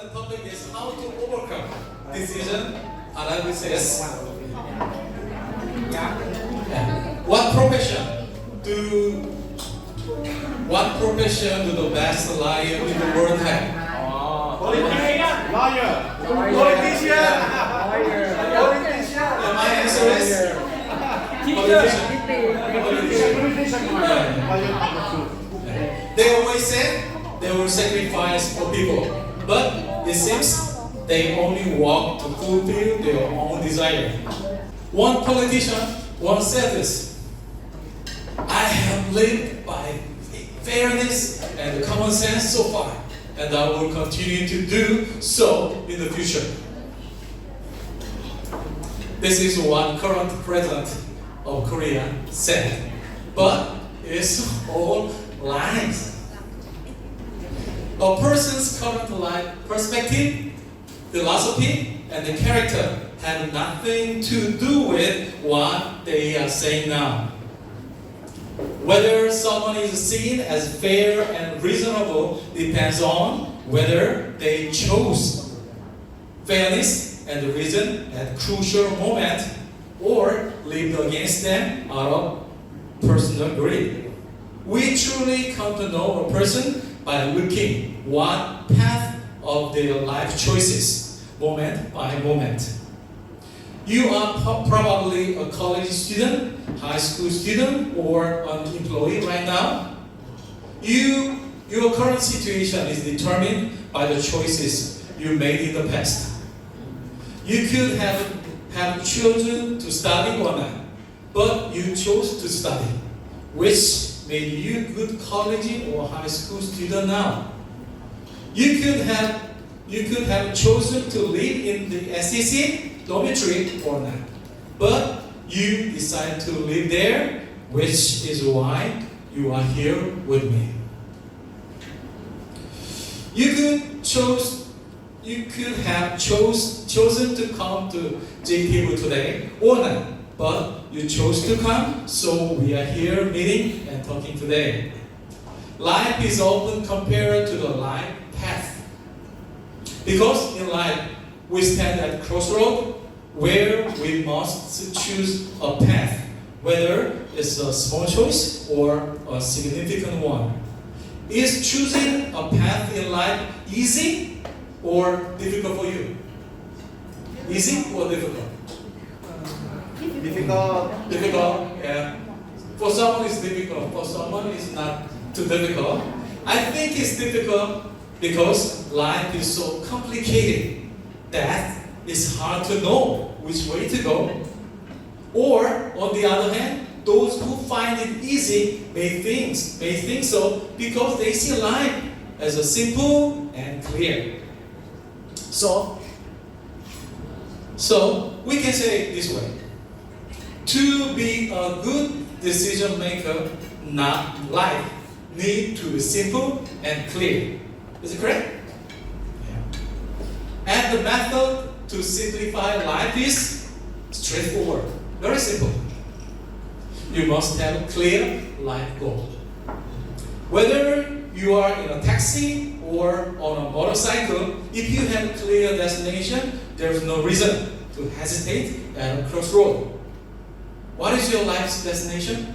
topic is how to overcome decision analysis. What profession do the best liar in the world have? Politician. Lawyer. Politician. And my answer is politician. They always say they will sacrifice for people, but it seems they only walk to fulfill their own desire. One politician once said this: I have lived by fairness and common sense so far, and I will continue to do so in the future. This is what current president of Korea said, but it's all lies. A person's current life perspective, philosophy, and the character have nothing to do with what they are saying now. Whether someone is seen as fair and reasonable depends on whether they chose fairness and reason at crucial moment or lived against them out of personal greed. We truly come to know a person by looking what path of their life choices, moment by moment. You are probably a college student, high school student, or an employee right now. Your current situation is determined by the choices you made in the past. You could have chosen to study or not, but you chose to study, which made you a good college or high school student now. You could have chosen to live in the SEC dormitory or not, but you decided to live there, which is why you are here with me. You could have chosen to come to JTV today or not, but you chose to come, so we are here meeting and talking today. Life is often compared to the life path, because in life we stand at crossroad where we must choose a path, whether it's a small choice or a significant one. Is choosing a path in life easy or difficult for you? Easy or difficult? Difficult, yeah. For someone it's difficult, for someone it's not too difficult. I think it's difficult because life is so complicated that it's hard to know which way to go. Or, on the other hand, those who find it easy may think so because they see life as a simple and clear. So we can say it this way: to be a good decision maker, not life, need to be simple and clear. Is it correct? Yeah. And the method to simplify life is straightforward, very simple. You must have a clear life goal. Whether you are in a taxi or on a motorcycle, if you have a clear destination, there is no reason to hesitate at a crossroad. What is your life's destination?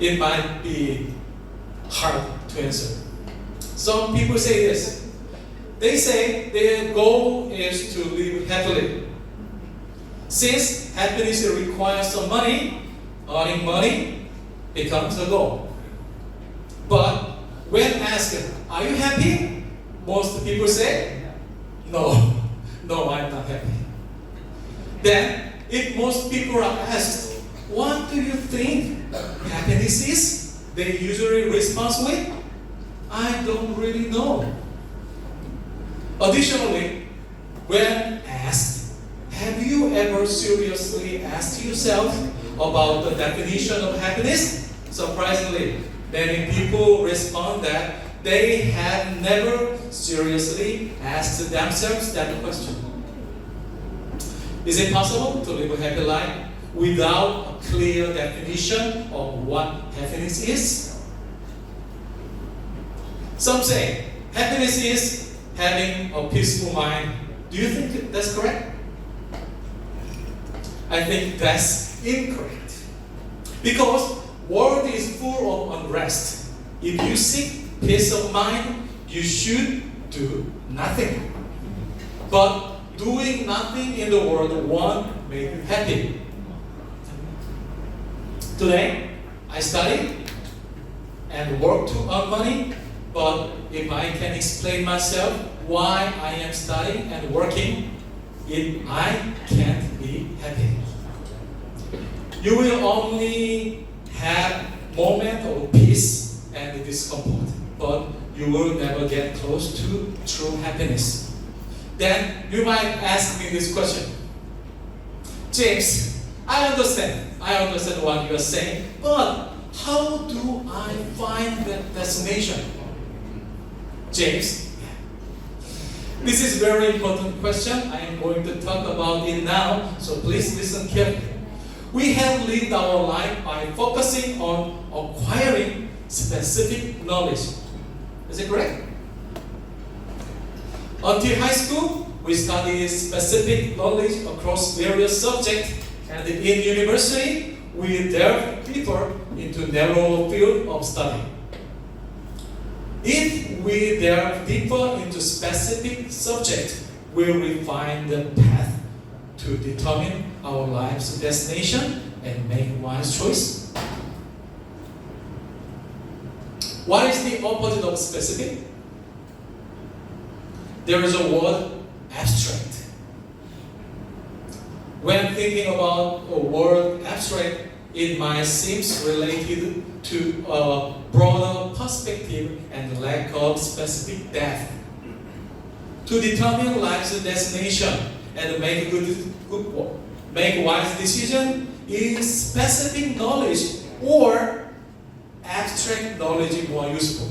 It might be hard to answer. Some people say this. They say their goal is to live happily. Since happiness requires some money, earning money becomes the goal. But when asked, are you happy? Most people say, no, I'm not happy. Then, if most people are asked, what do you think happiness is? They usually respond with, I don't really know. Additionally, when asked, have you ever seriously asked yourself about the definition of happiness? Surprisingly, many people respond that they have never seriously asked themselves that question. Is it possible to live a happy life without a clear definition of what happiness is? Some say happiness is having a peaceful mind. Do you think that's correct? I think that's incorrect. Because world is full of unrest. If you seek peace of mind, you should do nothing. But doing nothing in the world won't make you happy. Today, I study and work to earn money, but if I can explain myself why I am studying and working, I can't be happy. You will only have moment of peace and discomfort, but you will never get close to true happiness. Then you might ask me this question. James, I understand what you are saying, but how do I find that destination? James, this is a very important question. I am going to talk about it now, so please listen carefully. We have lived our life by focusing on acquiring specific knowledge. Is it correct? Until high school, we studied specific knowledge across various subjects, and in university, we delve deeper into narrow field of study. If we delve deeper into specific subject, we will refine the path to determine our life's destination and make wise choice. What is the opposite of specific? There is a word abstract. When thinking about a word abstract, it might seem related to a broader perspective and lack of specific depth. To determine life's destination and make wise decision is specific knowledge or abstract knowledge more useful.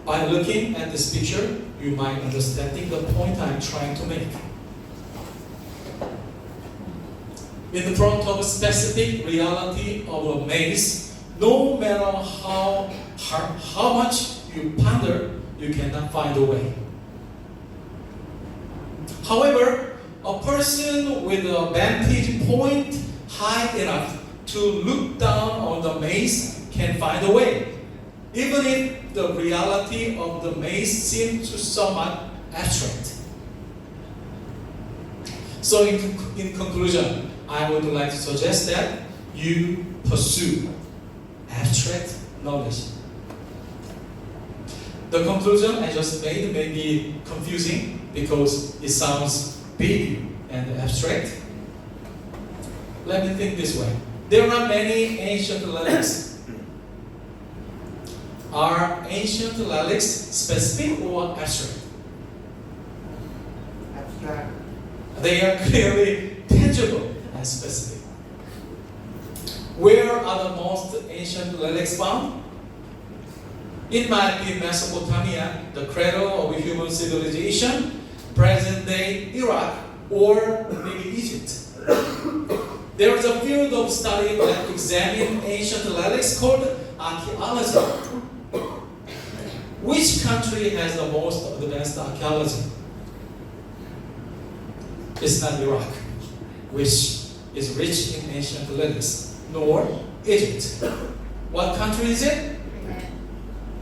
By looking at this picture, you might understanding the point I'm trying to make. In the front of a specific reality of a maze, no matter how much you ponder, you cannot find a way. However, a person with a vantage point high enough to look down on the maze can find a way, even if the reality of the maze seems to somewhat abstract. So in conclusion, I would like to suggest that you pursue abstract knowledge. The conclusion I just made may be confusing because it sounds big and abstract. Let me think this way. There are many ancient relics. Are ancient relics specific or abstract? Abstract. They are clearly tangible and specific. Where are the most ancient relics found? It might be Mesopotamia, the cradle of human civilization, present-day Iraq, or maybe Egypt. There is a field of study that examines ancient relics called archaeology. Which country has the most advanced archaeology? It's not Iraq, which is rich in ancient relics, nor Egypt. What country is it?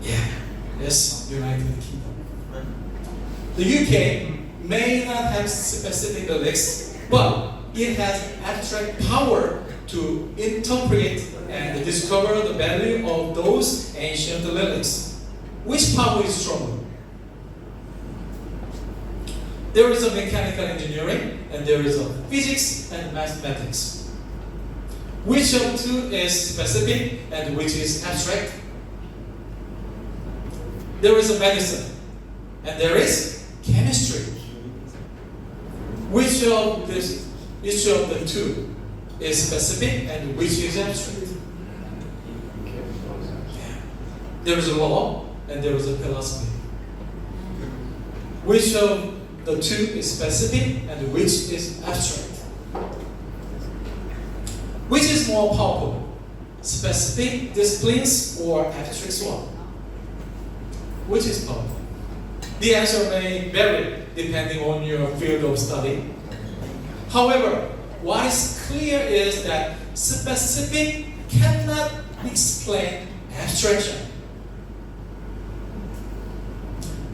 Yeah, yes, United Kingdom. The UK may not have specific relics, but it has abstract power to interpret and discover the value of those ancient relics. Which power is stronger? There is a mechanical engineering and there is a physics and mathematics. Which of two is specific and which is abstract? There is a medicine and there is chemistry. Which of the two is specific and which is abstract? There is a law and there is a philosophy. Which of the two is specific and which is abstract? Which is more powerful? specific disciplines or abstract one? Which is powerful? The answer may vary depending on your field of study. However, what is clear is that specific cannot explain abstraction.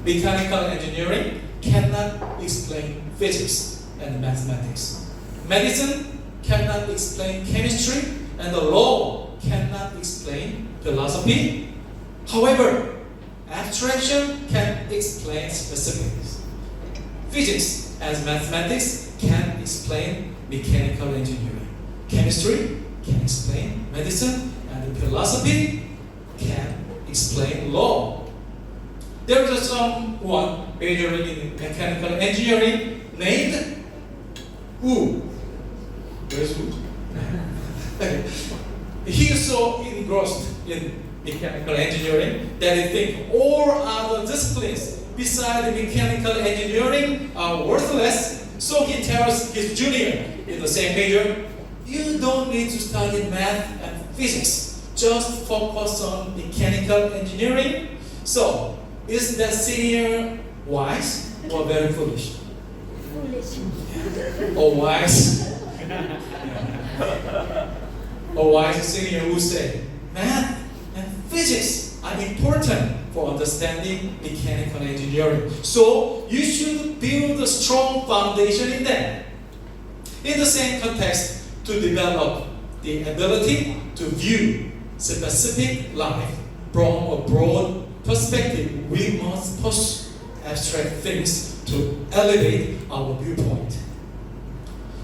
Mechanical engineering cannot explain physics and mathematics. Medicine cannot explain chemistry, and the law cannot explain philosophy. However, abstraction can explain specifics. Physics and mathematics can explain mechanical engineering. Chemistry can explain medicine, and philosophy can explain law. There is someone majoring in mechanical engineering named Wu. Where's Wu? He is so engrossed in mechanical engineering that he thinks all other disciplines besides mechanical engineering are worthless. So he tells his junior in the same major, you don't need to study math and physics. Just focus on mechanical engineering. So, is that senior wise or very foolish? Or wise? Or wise senior who say, math and physics are important for understanding mechanical engineering. So, you should build a strong foundation in them. In the same context, to develop the ability to view specific life from a broad perspective, we must push abstract things to elevate our viewpoint.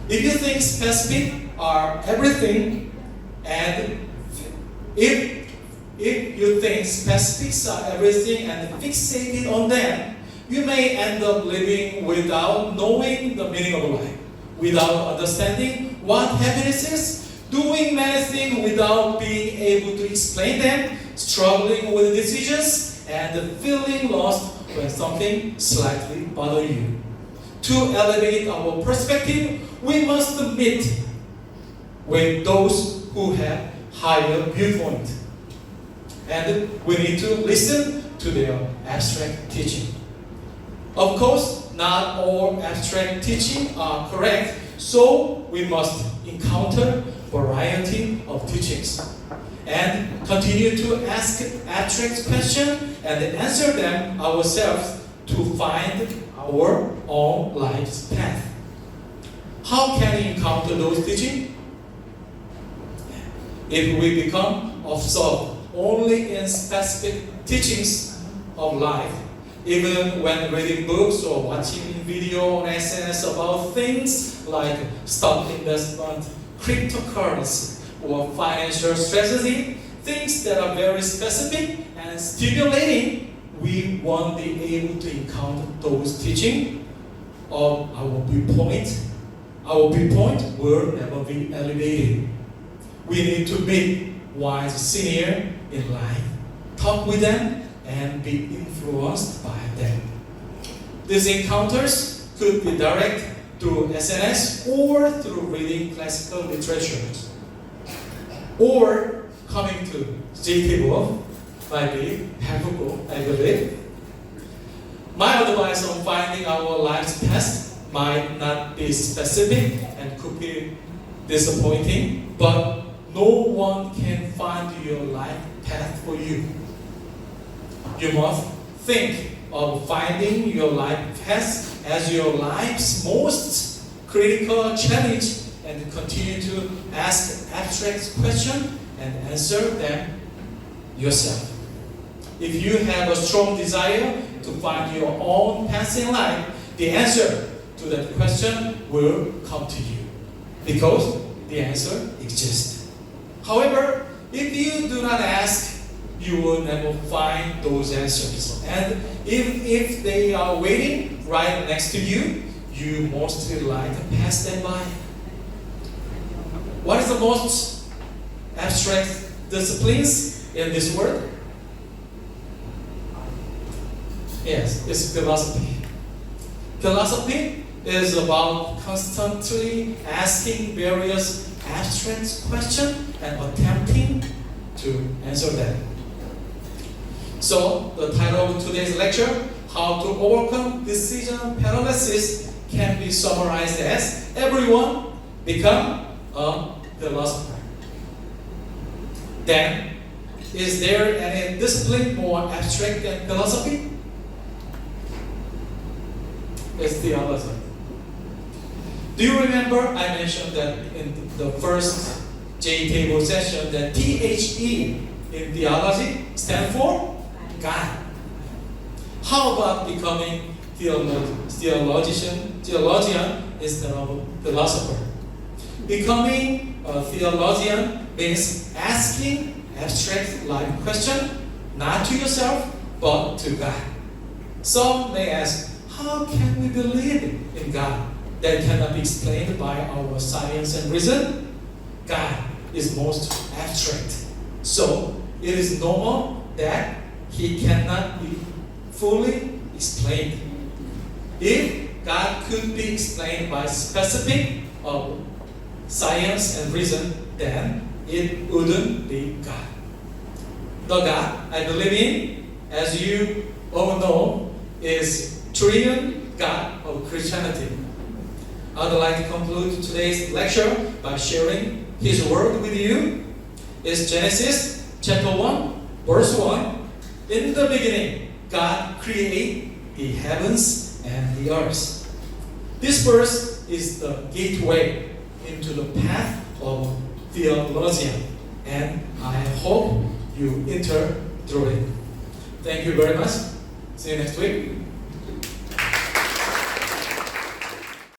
If you think specific are everything, and if you think specifics are everything and fixated on them, you may end up living without knowing the meaning of life, without understanding what happiness is, doing many things without being able to explain them, struggling with decisions, and feeling lost when something slightly bothers you. To elevate our perspective, we must meet with those who have higher viewpoint. And we need to listen to their abstract teaching. Of course, not all abstract teaching are correct, so we must encounter variety of teachings and continue to ask abstract questions and answer them ourselves to find our own life's path. How can we encounter those teachings? If we become absorbed only in specific teachings of life, even when reading books or watching video on SNS about things like stock investment, cryptocurrency, or financial strategy, things that are very specific and stimulating, we won't be able to encounter those teachings of our viewpoint. Our viewpoint will never be elevated. We need to meet wise senior in life, talk with them, and be influenced by them. These encounters could be direct through SNS or through reading classical literature, or coming to JT Wolf might be helpful, I believe. My advice on finding our life's path might not be specific and could be disappointing, but no one can find your life path for you. You must think of finding your life path as your life's most critical challenge and continue to ask abstract questions and answer them yourself. If you have a strong desire to find your own path in life, the answer to that question will come to you because the answer exists. However, if you do not ask, you will never find those answers. And if they are waiting right next to you, you mostly like to pass them by. What is the most abstract disciplines in this world? Yes, it's philosophy. Philosophy is about constantly asking various abstract questions and attempting to answer that. So the title of today's lecture, How to Overcome Decision Paralysis, can be summarized as everyone become a philosopher. Then, is there any discipline more abstract than philosophy? It's theology. Do you remember I mentioned that in the first J-table session that THE in theology stand for God. How about becoming theologian instead of philosopher? Becoming a theologian means asking abstract life question, not to yourself, but to God. Some may ask, how can we believe in God that cannot be explained by our science and reason? God is most abstract. So it is normal that He cannot be fully explained. If God could be explained by specific of science and reason, then it wouldn't be God. The God I believe in, as you all know, is Triune God of Christianity. I would like to conclude today's lecture by sharing His word with you. It's Genesis chapter 1, verse 1. In the beginning, God created the heavens and the earth. This verse is the gateway into the path of theologian, and I hope you enter through it. Thank you very much. See you next week.